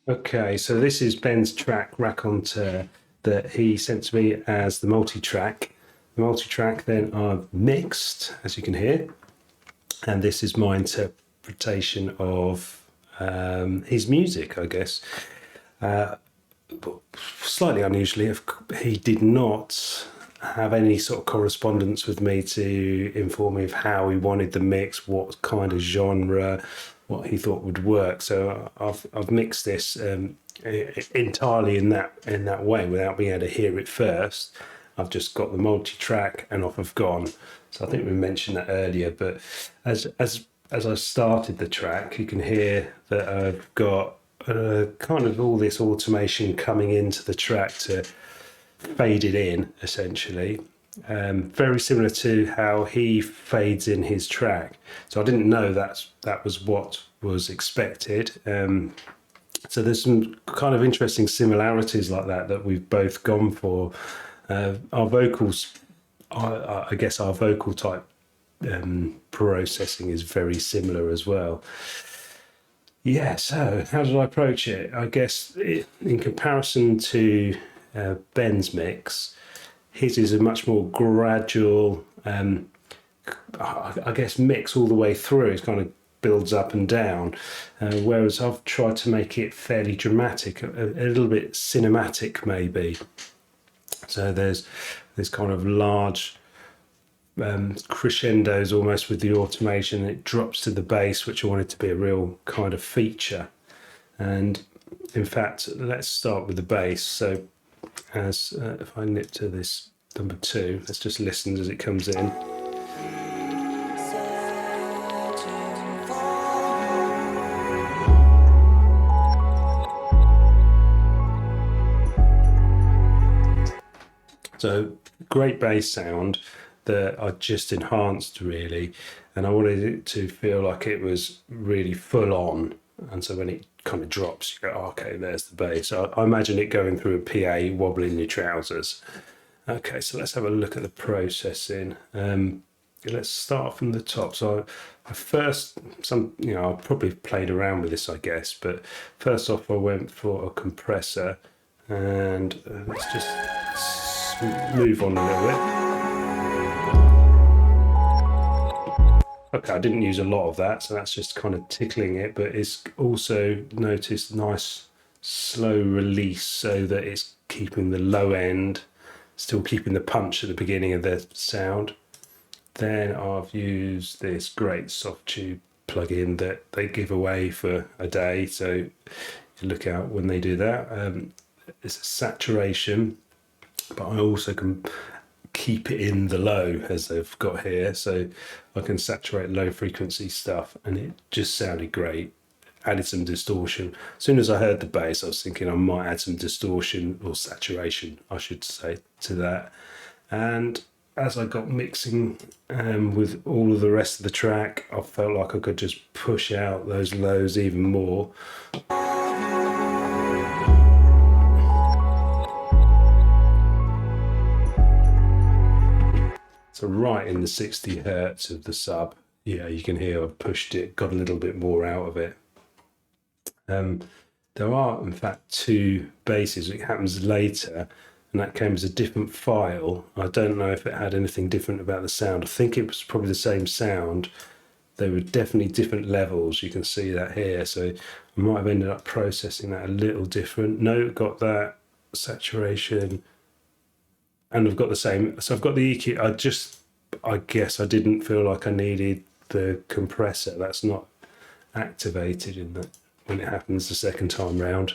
Okay, so this is Ben's track Raconteur that he sent to me as the multi-track. The multi-track then I've mixed, as you can hear, and this is my interpretation of his music, I guess. Slightly unusually, he did not have any sort of correspondence with me to inform me of how he wanted the mix, what kind of genre, what he thought would work. So I've mixed this entirely in that way without being able to hear it first. I've just got the multi-track and off I've gone. So I think we mentioned that earlier, but as I started the track, you can hear that I've got kind of all this automation coming into the track to fade it in, essentially. Very similar to how he fades in his track. So I didn't know that was what was expected. So there's some kind of interesting similarities like that we've both gone for. Our vocals, I guess our vocal type processing is very similar as well. Yeah, so how did I approach it? I guess in comparison to Ben's mix, his is a much more gradual, I guess, mix all the way through. It kind of builds up and down, whereas I've tried to make it fairly dramatic, a little bit cinematic maybe. So there's kind of large crescendos almost with the automation. It drops to the bass, which I wanted to be a real kind of feature. And in fact, let's start with the bass. So as if I nip to this number 2, let's just listen as it comes in. So great bass sound that I just enhanced really, and I wanted it to feel like it was really full on. And so when it kind of drops, you go, oh, okay, there's the bass. I imagine it going through a PA, wobbling your trousers. Okay, so let's have a look at the processing. Let's start from the top. So I probably played around with this, I guess, but first off I went for a compressor, and let's just move on a little bit. Okay, I didn't use a lot of that, so that's just kind of tickling it, but it's also noticed nice slow release so that it's keeping the low end, still keeping the punch at the beginning of the sound. Then I've used this great soft tube plugin that they give away for a day, so look out when they do that. It's a saturation, but I also can keep it in the low as they've got here, so I can saturate low frequency stuff, and it just sounded great. Added some distortion. As soon as I heard the bass, I was thinking I might add some distortion, or saturation I should say, to that. And as I got mixing with all of the rest of the track, I felt like I could just push out those lows even more. So right in the 60 hertz of the sub, yeah, you can hear I've pushed it, got a little bit more out of it. There are, in fact, 2 basses. It happens later, and that came as a different file. I don't know if it had anything different about the sound. I think it was probably the same sound there were definitely different levels. You can see that here. So I might have ended up processing that a little different. No, got that saturation, and I've got the same. So I've got the EQ. I guess I didn't feel like I needed the compressor. That's not activated in that when it happens the second time round.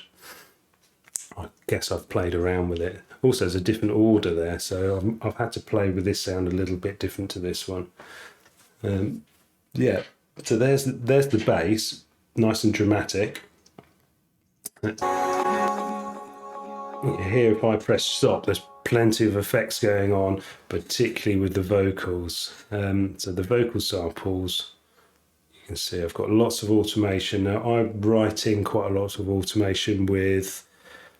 I guess I've played around with it. Also, there's a different order there, so I've had to play with this sound a little bit different to this one. Yeah, so there's the bass, nice and dramatic. Here, if I press stop, there's plenty of effects going on, particularly with the vocals. So the vocal samples, you can see I've got lots of automation. Now, I'm writing quite a lot of automation with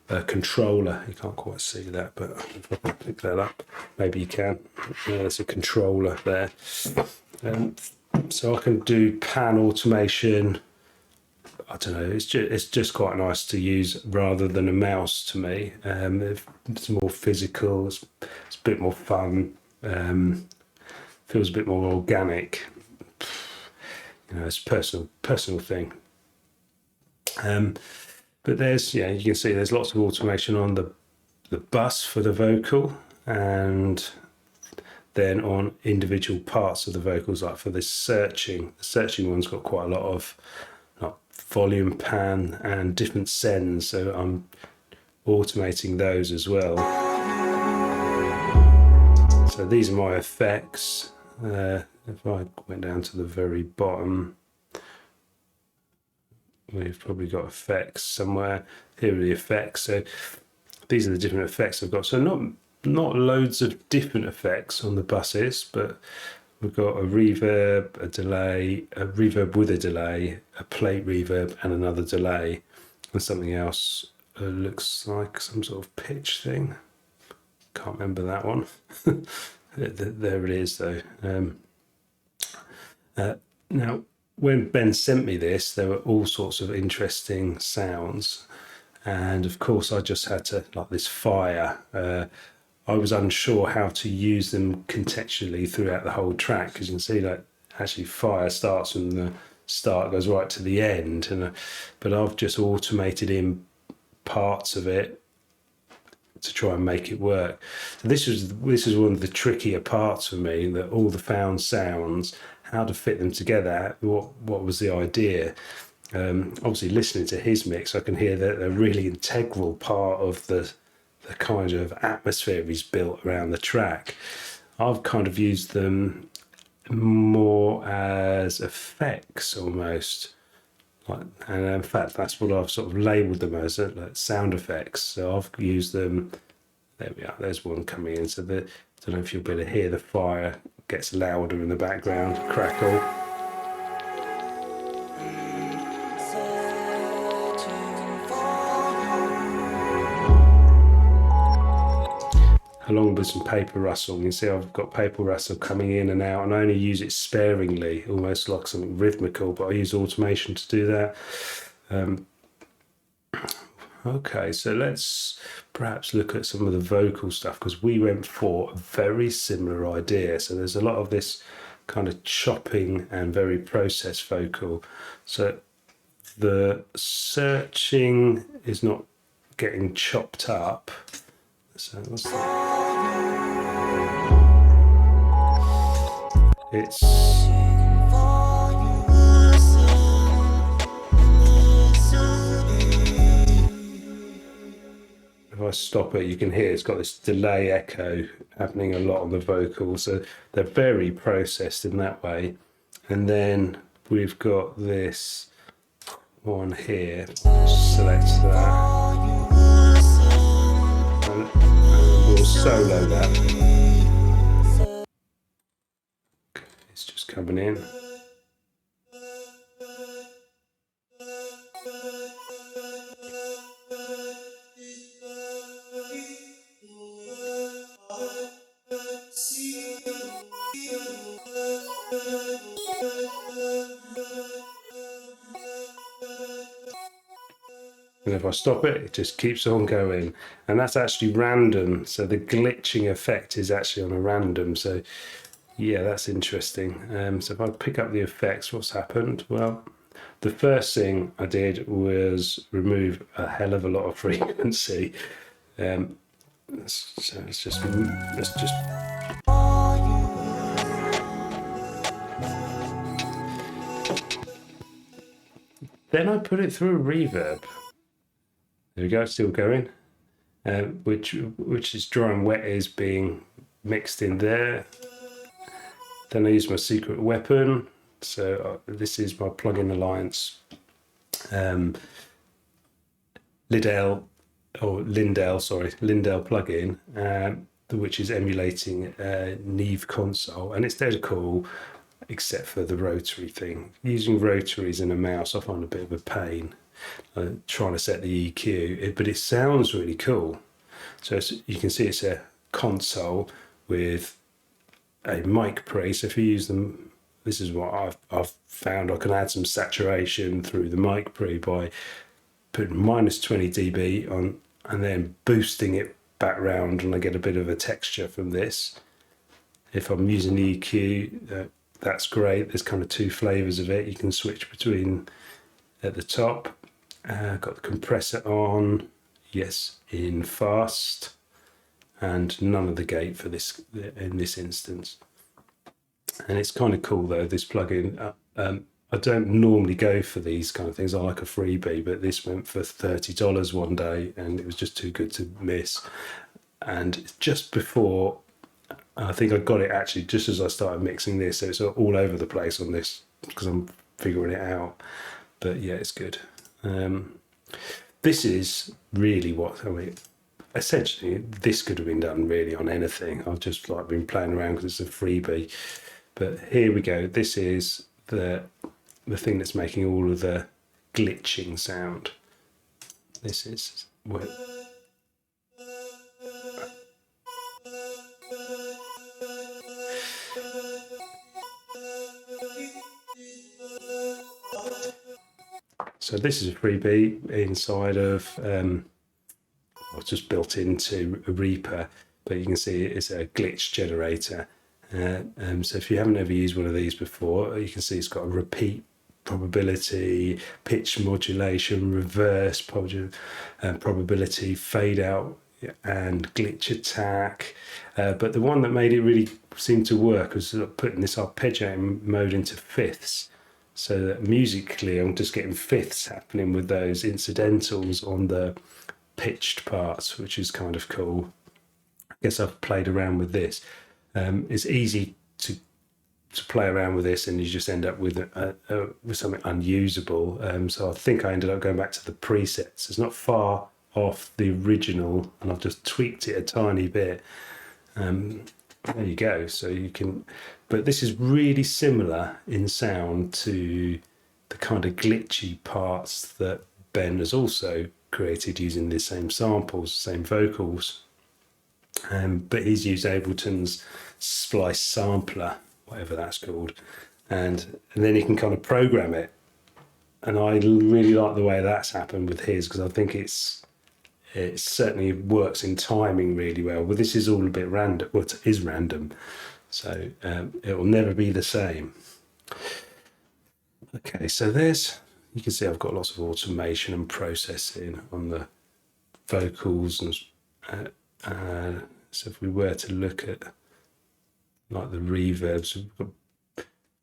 a controller. You can't quite see that, but if I pick that up, maybe you can. There's a controller there. So I can do pan automation. I don't know, it's just quite nice to use rather than a mouse to me. It's more physical, it's a bit more fun, feels a bit more organic. You know, it's a personal thing. But there's, yeah, you can see there's lots of automation on the bus for the vocal, and then on individual parts of the vocals, like for this searching. The searching one's got quite a lot of volume pan and different sends, so I'm automating those as well. So these are my effects. If I went down to the very bottom, we've probably got effects somewhere. Here are the effects. So these are the different effects I've got. So not loads of different effects on the buses, but we've got a reverb, a delay, a reverb with a delay, a plate reverb, and another delay, and something else. Looks like some sort of pitch thing. Can't remember that one. There it is, though. Now, when Ben sent me this, there were all sorts of interesting sounds, and of course, I just had to, like this fire. I was unsure how to use them contextually throughout the whole track, because you can see that actually fire starts from the start, goes right to the end, but I've just automated in parts of it to try and make it work. So this is one of the trickier parts for me, that all the found sounds, how to fit them together. What was the idea? Obviously, listening to his mix, I can hear that they're a really integral part of the kind of atmosphere he's built around the track. I've kind of used them more as effects almost, and in fact that's what I've sort of labelled them as, like sound effects. So I've used them. There we are. There's one coming in. So I don't know if you'll be able to hear the fire gets louder in the background, crackle. Along with some paper rustle. You can see I've got paper rustle coming in and out, and I only use it sparingly, almost like something rhythmical, but I use automation to do that. Okay, so let's perhaps look at some of the vocal stuff, because we went for a very similar idea. So there's a lot of this kind of chopping and very processed vocal. So the searching is not getting chopped up. So what's that? It's if I stop it, you can hear it's got this delay echo happening a lot on the vocals. So they're very processed in that way. And then we've got this one here. Select that. And we'll solo that. Okay, it's just coming in. And if I stop it, it just keeps on going. And that's actually random. So the glitching effect is actually on a random. So Yeah, that's interesting. So if I pick up the effects, what's happened? Well, the first thing I did was remove a hell of a lot of frequency. Um, so let's just. Then I put it through a reverb. There we go, still going. Which is dry and wet is being mixed in there. Then I use my secret weapon. So this is my plugin alliance Lindell plugin, which is emulating Neve console, and it's dead cool, except for the rotary thing. Using rotaries and a mouse, I find a bit of a pain. Trying to set the EQ, but it sounds really cool. So you can see it's a console with a mic pre. So if you use them, this is what I've found. I can add some saturation through the mic pre by putting minus 20 dB on and then boosting it back round, and I get a bit of a texture from this. If I'm using the EQ, that's great. There's kind of two flavors of it. You can switch between at the top. Got the compressor on, yes, in fast, and none of the gate for this in this instance. And it's kind of cool though, this plugin. I don't normally go for these kind of things. I like a freebie, but this went for $30 one day, and it was just too good to miss. And just before, I think I got it actually just as I started mixing this, so it's all over the place on this because I'm figuring it out. But yeah, it's good. This is really what I mean. Essentially, this could have been done really on anything. I've just like been playing around because it's a freebie. But here we go. This is the thing that's making all of the glitching sound. This is what. So this is a freebie inside of what's just built into a Reaper, but you can see it's a glitch generator. So if you haven't ever used one of these before, you can see it's got a repeat probability, pitch modulation, reverse probability, fade out, and glitch attack. But the one that made it really seem to work was putting this arpeggiating mode into fifths. So that musically, I'm just getting fifths happening with those incidentals on the pitched parts, which is kind of cool. I guess I've played around with this. It's easy to play around with this, and you just end up with something unusable. So I think I ended up going back to the presets. It's not far off the original, and I've just tweaked it a tiny bit. There you go. So you can, but this is really similar in sound to the kind of glitchy parts that Ben has also created using the same samples, same vocals. But he's used Ableton's splice sampler, whatever that's called, and then you can kind of program it. And I really like the way that's happened with his, because I think it certainly works in timing really well. But this is all a bit random. Well, it is random, so it will never be the same. Okay, so you can see I've got lots of automation and processing on the vocals, and so if we were to look at like the reverbs, we've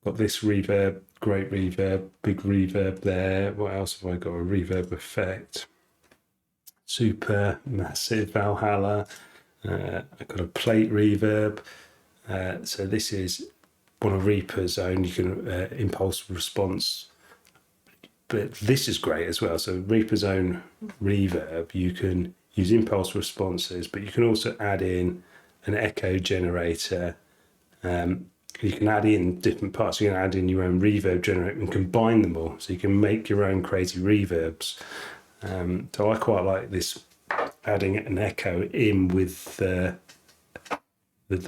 got this reverb, great reverb, big reverb there. What else have I got? A reverb effect, super massive Valhalla. I've got a plate reverb. So this is one of Reaper's own. You can impulse response, but this is great as well. So Reaper's own reverb, you can use impulse responses, but you can also add in an echo generator. You can add in different parts. You can add in your own reverb generator and combine them all, so you can make your own crazy reverbs. So I quite like this, adding an echo in with the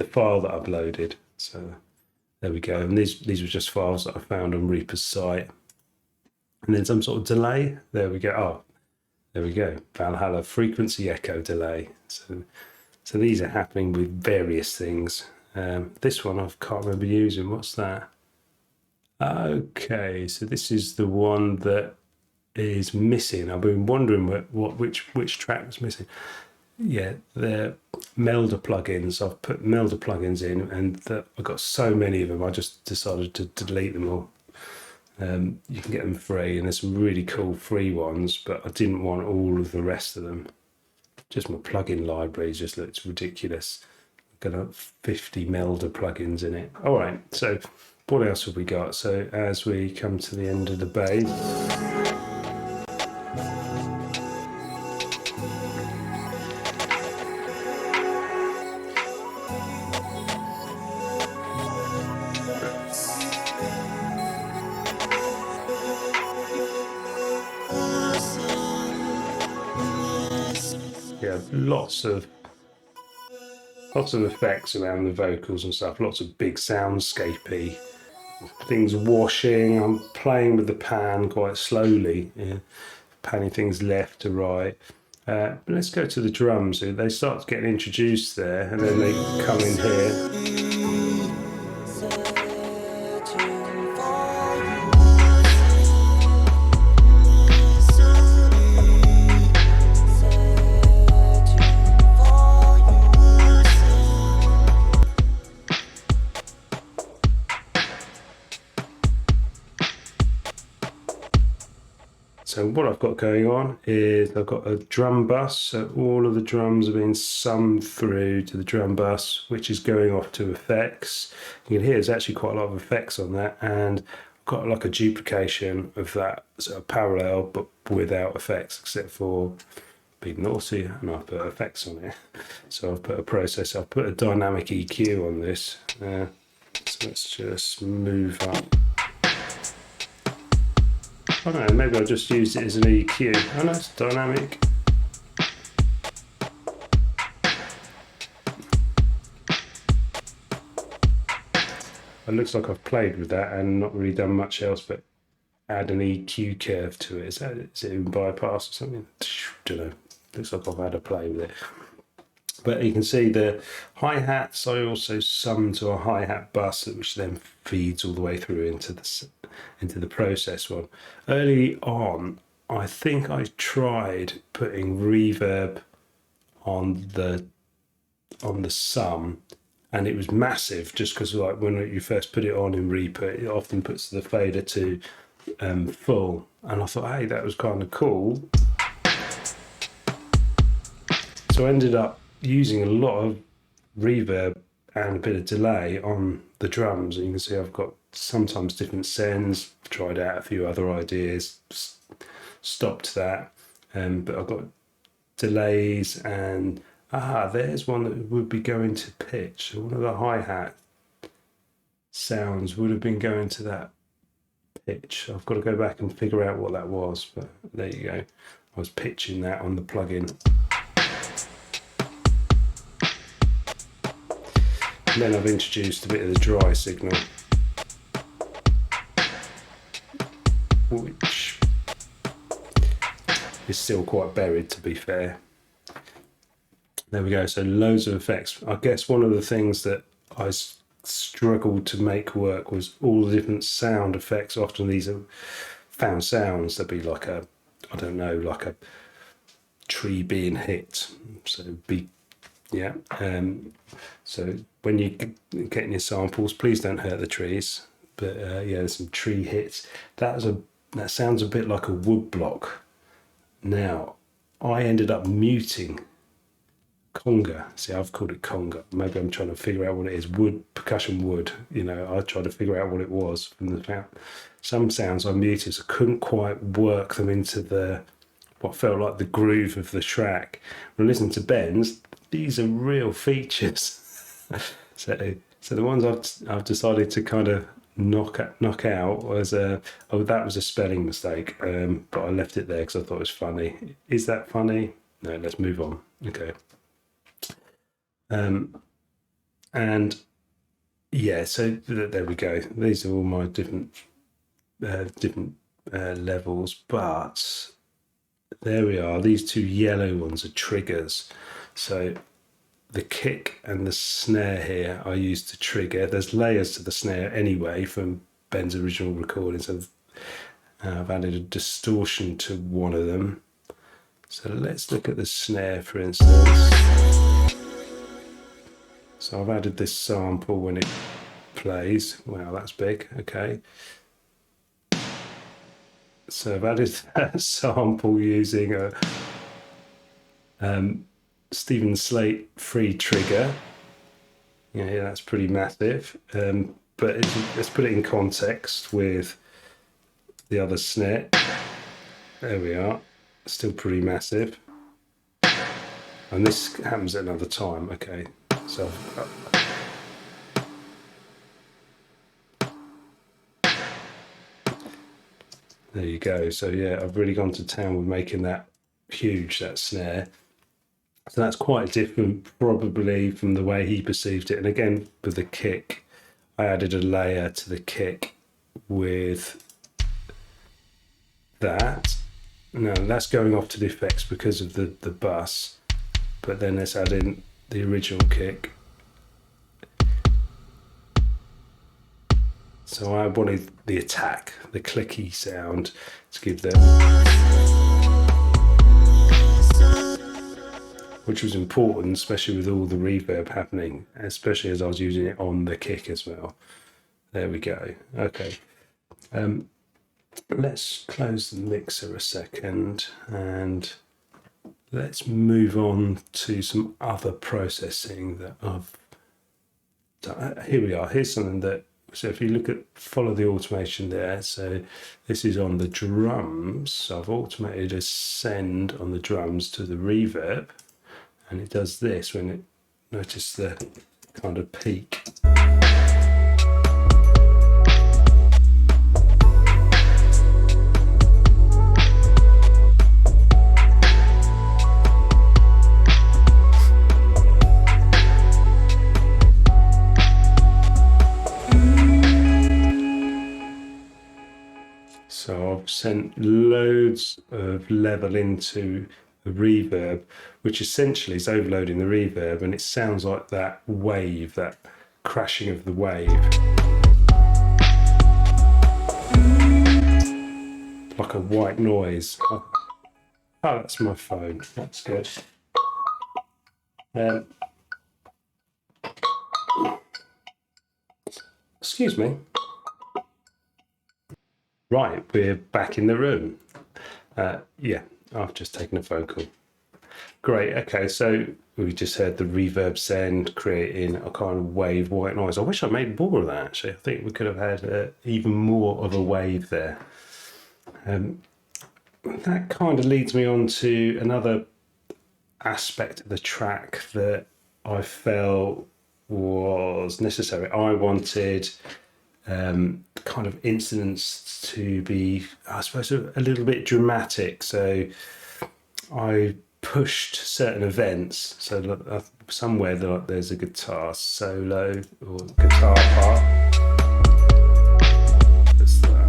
file that I've loaded. So there we go. And these were just files that I found on Reaper's site. And then some sort of delay. There we go. Oh, there we go. Valhalla frequency echo delay. So these are happening with various things. This one I can't remember using. What's that? Okay, so this is the one that is missing. I've been wondering which track was missing. Yeah, they're Melder plugins. I've put Melder plugins in, and I've got so many of them. I just decided to delete them all. You can get them free, and there's some really cool free ones, but I didn't want all of the rest of them. Just my plugin library just looks ridiculous. I've got 50 Melder plugins in it. All right, so what else have we got? So as we come to the end of the bass, yeah, lots of effects around the vocals and stuff, lots of big soundscapey things washing. I'm playing with the pan quite slowly, panning things left to right. But let's go to the drums. They start getting introduced there, and then they come in here. So what I've got going on is I've got a drum bus. So all of the drums are being summed through to the drum bus, which is going off to effects. You can hear there's actually quite a lot of effects on that, and I've got like a duplication of that sort of parallel, but without effects, except for being naughty, and I've put effects on it. So I've put a processor, I've put a dynamic EQ on this. So let's just move up. Oh no, maybe I'll just use it as an EQ. Oh no, it's dynamic. It looks like I've played with that and not really done much else but add an EQ curve to it. Is it in bypass or something? Don't know. Looks like I've had a play with it. But you can see the hi-hats, I also sum to a hi-hat bus, which then feeds all the way through into the process one. Early on, I think I tried putting reverb on the sum, and it was massive just because like when you first put it on in Reaper, it often puts the fader to full, and I thought, hey, that was kind of cool. So I ended up using a lot of reverb and a bit of delay on the drums, and you can see I've got sometimes different sends. I've tried out a few other ideas, stopped that, but I've got delays, and there's one that would be going to pitch. So one of the hi-hat sounds would have been going to that pitch. I've got to go back and figure out what that was, but there you go. I was pitching that on the plugin. And then I've introduced a bit of the dry signal, which is still quite buried, to be fair. There we go. So loads of effects. I guess one of the things that I struggled to make work was all the different sound effects. Often these are found sounds. There'd be like a, I don't know, like a tree being hit. So yeah. So when you're getting your samples, please don't hurt the trees. But yeah, there's some tree hits. That sounds a bit like a wood block. Now, I ended up muting conga. See, I've called it conga. Maybe I'm trying to figure out what it is. Wood, percussion wood. You know, I tried to figure out what it was from the sound. Some sounds I muted, so I couldn't quite work them into what felt like the groove of the track. When I listen to Ben's, these are real features. So the ones I've decided to kind of knock out was that was a spelling mistake, but I left it there because I thought it was funny. Is that funny? No, let's move on. Okay. And yeah, so there we go. These are all my different levels, but there we are. These two yellow ones are triggers. So the kick and the snare here I used to trigger. There's layers to the snare anyway from Ben's original recordings. I've added a distortion to one of them. So let's look at the snare, for instance. So I've added this sample when it plays. Wow, that's big. Okay. So I've added that sample using a Stephen Slate free trigger. Yeah, that's pretty massive. But let's put it in context with the other snare. There we are. Still pretty massive. And this happens at another time. Okay, so there you go. So yeah, I've really gone to town with making that huge, that snare. So that's quite different probably from the way he perceived it. And again, with the kick, I added a layer to the kick with that. Now that's going off to the effects because of the bus, but then let's add in the original kick. So I wanted the attack, the clicky sound to give them, which was important, especially with all the reverb happening, especially as I was using it on the kick as well. There we go. Okay. Let's close the mixer a second and let's move on to some other processing that I've done. Here we are. Here's something that, so if you look at, follow the automation there. So this is on the drums. So I've automated a send on the drums to the reverb, and it does this when it, notice the kind of peak. So I've sent loads of level into the reverb, which essentially is overloading the reverb, and it sounds like that wave, that crashing of the wave. Like a white noise. Oh, that's my phone. That's good. Excuse me. Right, we're back in the room. Yeah, I've just taken a phone call. Great, okay, so we just heard the reverb send creating a kind of wave white noise. I wish I made more of that, actually. I think we could have had even more of a wave there. That kind of leads me on to another aspect of the track that I felt was necessary. I wanted kind of incidents to be, I suppose, a little bit dramatic. So I pushed certain events. So somewhere there's a guitar solo or guitar part. Just that.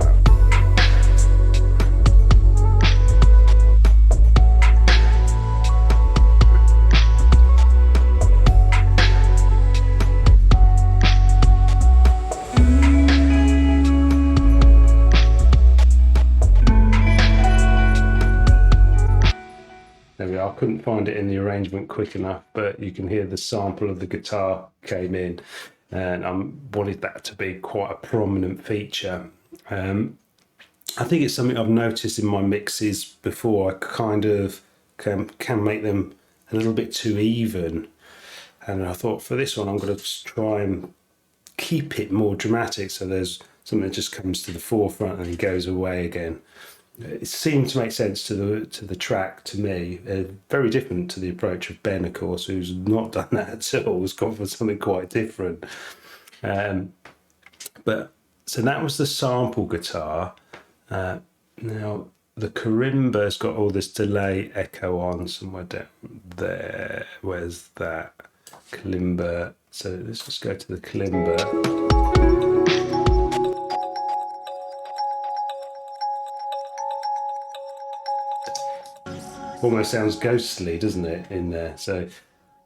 There we are. I couldn't find it in the arrangement quick enough, but you can hear the sample of the guitar came in, and I wanted that to be quite a prominent feature. I think it's something I've noticed in my mixes before. I kind of can make them a little bit too even, and I thought for this one I'm going to try and keep it more dramatic, so there's something that just comes to the forefront and then goes away again. It seemed to make sense to the track to me. Very different to the approach of Ben, of course, who's not done that at all. Has gone for something quite different. But so that was the sample guitar. Now the karimba's got all this delay echo on somewhere down there. Where's that kalimba? So let's just go to the kalimba. Almost sounds ghostly, doesn't it, in there? So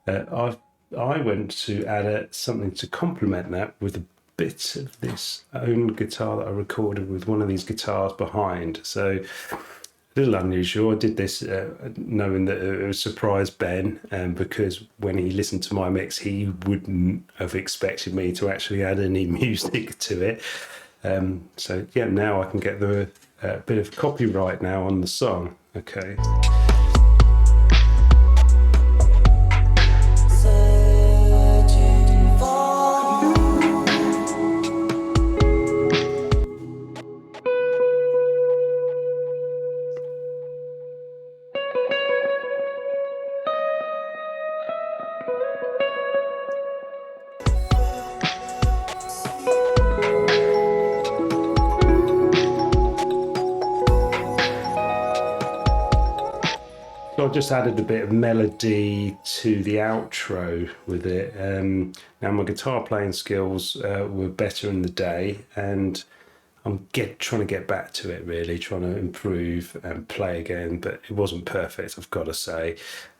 I've I went to add something to complement that with a bit of this own guitar that I recorded with one of these guitars behind. So a little unusual. I did this knowing that it would surprise Ben, because when he listened to my mix, he wouldn't have expected me to actually add any music to it. So yeah, now I can get the bit of copyright now on the song. Okay. So I just added a bit of melody to the outro with it. Now my guitar playing skills were better in the day, and I'm trying to get back to it, really, trying to improve and play again, but it wasn't perfect, I've got to say.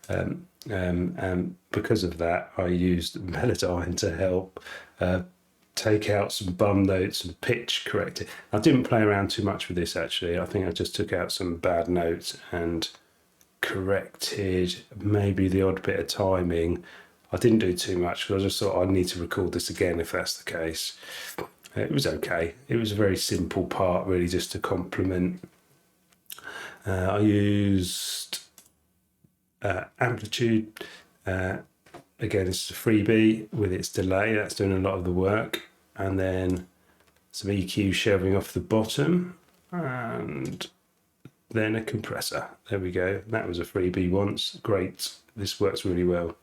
And because of that, I used Melodyne to help take out some bum notes and pitch correct it. I didn't play around too much with this, actually. I think I just took out some bad notes and corrected maybe the odd bit of timing. I didn't do too much because I just thought I need to record this again if that's the case. It was okay. It was a very simple part, really, just to complement. I used amplitude. Again, it's a freebie with its delay. That's doing a lot of the work. And then some EQ shelving off the bottom. And then a compressor. There we go. That was a freebie once. Great. This works really well.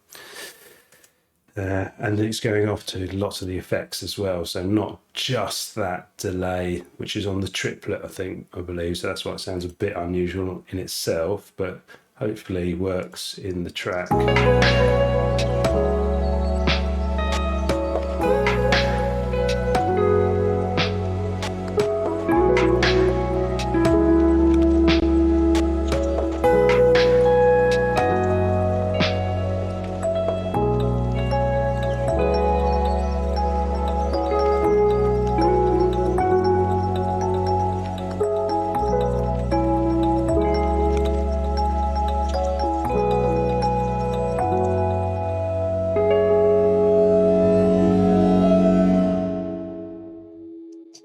And it's going off to lots of the effects as well. So not just that delay, which is on the triplet, I believe. So that's why it sounds a bit unusual in itself, but hopefully works in the track.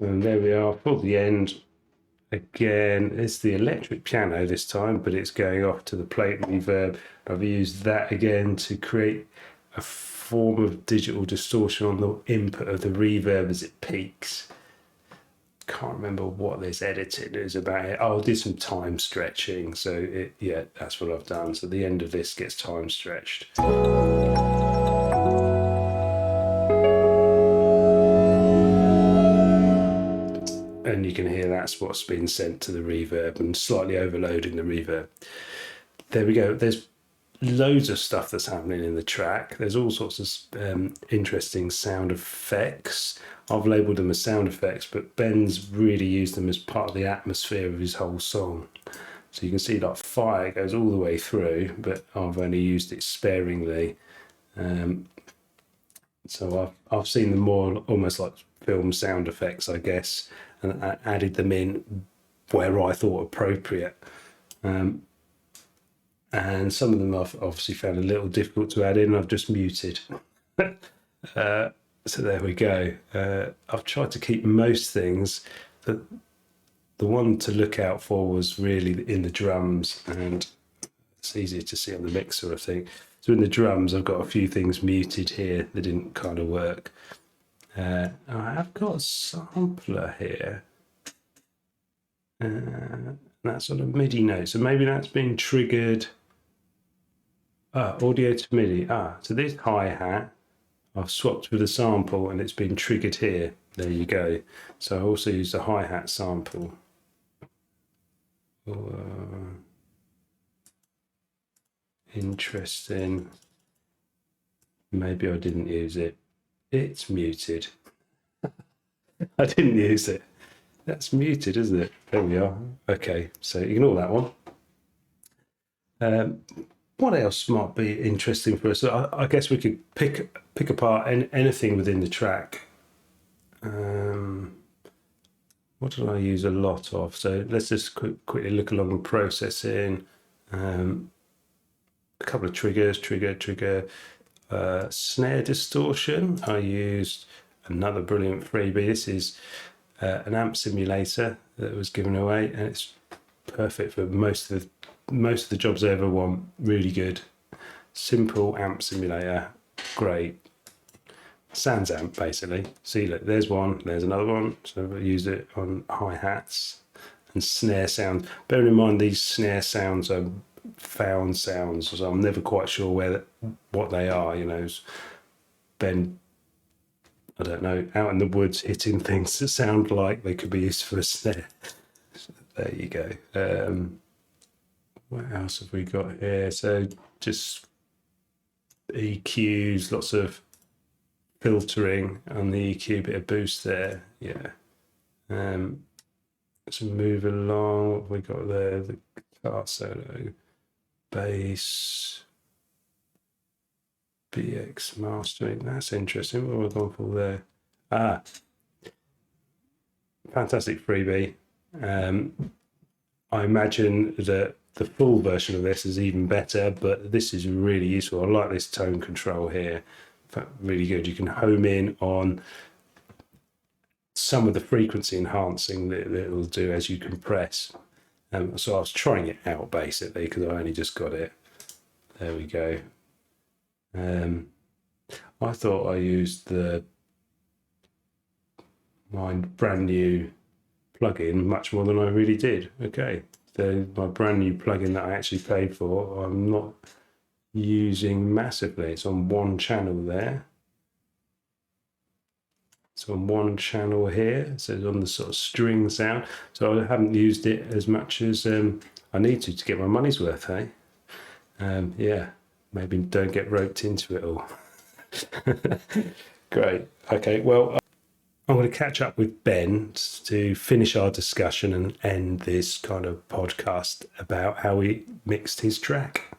And there we are for the end. Again, it's the electric piano this time, but it's going off to the plate reverb. I've used that again to create a form of digital distortion on the input of the reverb as it peaks. Can't remember what this editing is about. I'll do some time stretching. So yeah, that's what I've done. So the end of this gets time stretched. And you can hear that's what's been sent to the reverb and slightly overloading the reverb. There we go. There's loads of stuff that's happening in the track. There's all sorts of interesting sound effects. I've labelled them as sound effects, but Ben's really used them as part of the atmosphere of his whole song. So you can see like fire goes all the way through, but I've only used it sparingly. So I've seen them more almost like film sound effects, I guess, and I added them in where I thought appropriate. And some of them I've obviously found a little difficult to add in. I've just muted. So there we go. I've tried to keep most things. The one to look out for was really in the drums, and it's easier to see on the mixer, I think. So in the drums, I've got a few things muted here that didn't kind of work. I have got a sampler here. That's on a MIDI note, so maybe that's been triggered. Audio to MIDI. So this hi-hat I've swapped with a sample and it's been triggered here. There you go. So I also used a hi-hat sample. Interesting. Maybe I didn't use it. It's muted. I didn't use it. That's muted, isn't it? There we are. Okay, so ignore that one. what else might be interesting for us? I guess we could pick apart anything within the track. What did I use a lot of? So let's just quickly look along the processing. A couple of triggers, trigger, snare distortion. I used another brilliant freebie. This is an amp simulator that was given away, and it's perfect for most of the jobs I ever want. Really good, simple amp simulator, great. Sans amp basically. See, look, there's one, there's another one. So I use it on hi-hats and snare sounds. Bearing in mind these snare sounds are found sounds, so I'm never quite sure what they are. Then I don't know, out in the woods hitting things that sound like they could be used for a snare. So there you go. What else have we got here? So just EQs, lots of filtering on the EQ, bit of boost there. Yeah. Let's move along. What have we got there? The guitar solo, bass, BX mastering. That's interesting. What have we gone for there? Fantastic freebie. I imagine that the full version of this is even better, but this is really useful. I like this tone control here. Really good. You can home in on some of the frequency enhancing that it'll do as you compress. So I was trying it out basically because I only just got it. There we go. I thought I used my brand new plugin much more than I really did. Okay, so my brand new plugin that I actually paid for, I'm not using massively. It's on one channel there. It's on one channel here. So it's on the sort of string sound. So I haven't used it as much as I need to get my money's worth, hey? Yeah, maybe don't get roped into it all. Great. Okay, well, I'm going to catch up with Ben to finish our discussion and end this kind of podcast about how he mixed his track.